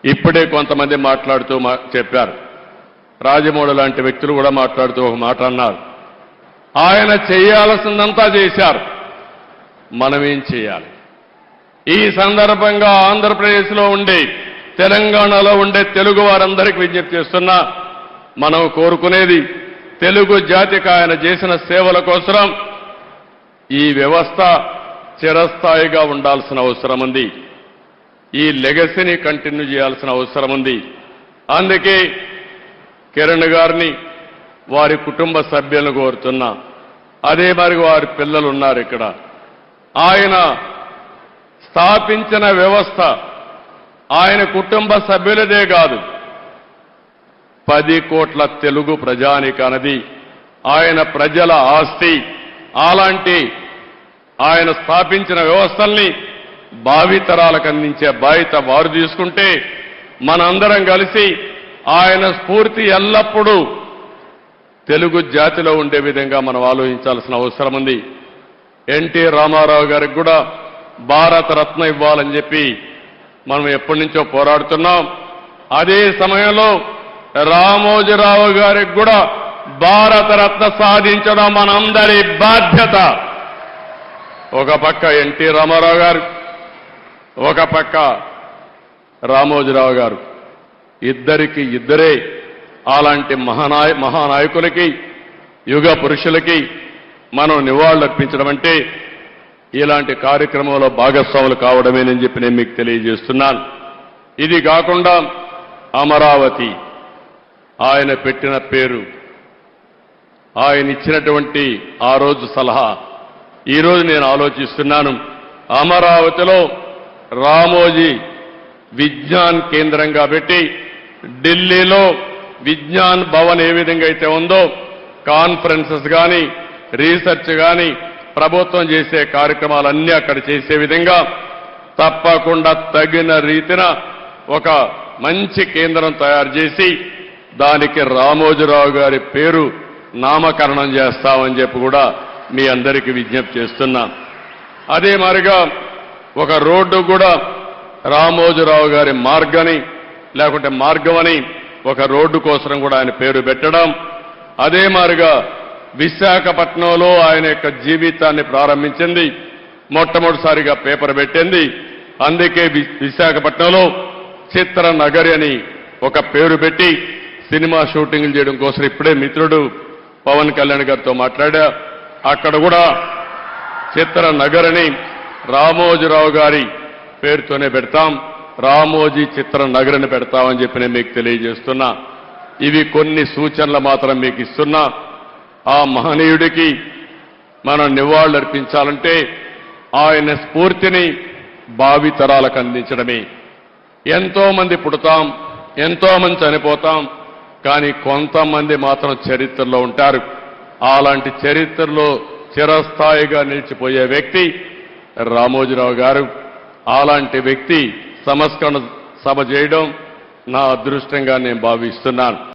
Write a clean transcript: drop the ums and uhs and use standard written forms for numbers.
ఇప్పుడే కొంతమంది మాట్లాడుతూ చెప్పారు. రాజమౌళి లాంటి వ్యక్తులు కూడా మాట్లాడుతూ ఒక మాట అన్నారు. ఆయన చేయాల్సిందంతా చేశారు, మనమేం చేయాలి? ఈ సందర్భంగా ఆంధ్రప్రదేశ్లో ఉండే, తెలంగాణలో ఉండే తెలుగు వారందరికీ విజ్ఞప్తి చేస్తున్నా, మనం కోరుకునేది తెలుగు జాతికి ఆయన చేసిన సేవల కోసం ఈ వ్యవస్థ చిరస్థాయిగా ఉండాల్సిన అవసరం ఉంది. ఈ లెగసీని కంటిన్యూ చేయాల్సిన అవసరం ఉంది. అందుకే కిరణ్ గారిని, వారి కుటుంబ సభ్యులను కోరుతున్నా. అదే మరి వారి పిల్లలు ఉన్నారు ఇక్కడ. ఆయన స్థాపించిన వ్యవస్థ ఆయన కుటుంబ సభ్యులదే కాదు, 10 కోట్ల తెలుగు ప్రజానికన్నది ఆయన ప్రజల ఆస్తి. అలాంటి ఆయన స్థాపించిన వ్యవస్థల్ని భావితరాలకు అందించే బాధ్యత వారు తీసుకుంటే, మనందరం కలిసి ఆయన స్ఫూర్తి ఎల్లప్పుడూ తెలుగు జాతిలో ఉండే విధంగా మనం ఆలోచించాల్సిన అవసరం ఉంది. ఎన్టీ రామారావు గారికి కూడా భారతరత్న ఇవ్వాలని చెప్పి మనం ఎప్పటి నుంచో పోరాడుతున్నాం. అదే సమయంలో రామోజీరావు గారికి కూడా భారతరత్న సాధించడం మనందరి బాధ్యత. ఒక పక్క ఎన్టీ రామారావు గారు, ఒక పక్క రామోజీరావు గారు, ఇద్దరికి ఇద్దరే అలాంటి మహానాయకులకి, యుగ పురుషులకి మనం నివాళులర్పించడం అంటే ఇలాంటి కార్యక్రమంలో భాగస్వాములు కావడమేనని చెప్పి నేను మీకు తెలియజేస్తున్నాను. ఇది కాకుండా అమరావతి ఆయన పెట్టిన పేరు, ఆయన ఇచ్చినటువంటి ఆ రోజు సలహా, ఈరోజు నేను ఆలోచిస్తున్నాను. అమరావతిలో రామోజీ విజ్ఞాన్ కేంద్రంగా పెట్టి, ఢిల్లీలో విజ్ఞాన్ భవన్ ఏ విధంగా అయితే ఉందో, కాన్ఫరెన్సెస్ కానీ, రీసెర్చ్ కానీ, ప్రభుత్వం చేసే కార్యక్రమాలన్నీ అక్కడ చేసే విధంగా తప్పకుండా తగిన రీతిన ఒక మంచి కేంద్రం తయారు చేసి దానికి రామోజీరావు గారి పేరు నామకరణం చేస్తామని చెప్పి కూడా మీ అందరికీ విజ్ఞప్తి చేస్తున్నా. అదే మాదిరిగా ఒక రోడ్డు కూడా రామోజీరావు గారి మార్గని, లేకుంటే మార్గమని ఒక రోడ్డు కోసం కూడా ఆయన పేరు పెట్టడం. అదే మాదిరిగా విశాఖపట్నంలో ఆయన యొక్క జీవితాన్ని ప్రారంభించింది, మొట్టమొదటిసారిగా పేపర్ పెట్టింది. అందుకే విశాఖపట్నంలో చిత్రనగరి అని ఒక పేరు పెట్టి సినిమా షూటింగ్లు చేయడం కోసం ఇప్పుడే మిత్రుడు పవన్ కళ్యాణ్ గారితో మాట్లాడా. అక్కడ కూడా చిత్రనగర్ అని రామోజీరావు గారి పేరుతోనే పెడతాం, రామోజీ చిత్రనగర్ అని పెడతామని చెప్పి నేను మీకు తెలియజేస్తున్నా. ఇవి కొన్ని సూచనలు మాత్రం మీకు ఇస్తున్నా. ఆ మహనీయుడికి మనం నివాళులర్పించాలంటే ఆయన స్ఫూర్తిని భావితరాలకు అందించడమే. ఎంతో మంది పుడతాం, ఎంతో మంది చనిపోతాం, కానీ కొంతమంది మాత్రం చరిత్రలో ఉంటారు. అలాంటి చరిత్రలో చిరస్థాయిగా నిలిచిపోయే వ్యక్తి రామోజీరావు గారు. అలాంటి వ్యక్తి సంస్కరణ సభ చేయడం నా అదృష్టంగా నేను భావిస్తున్నాను.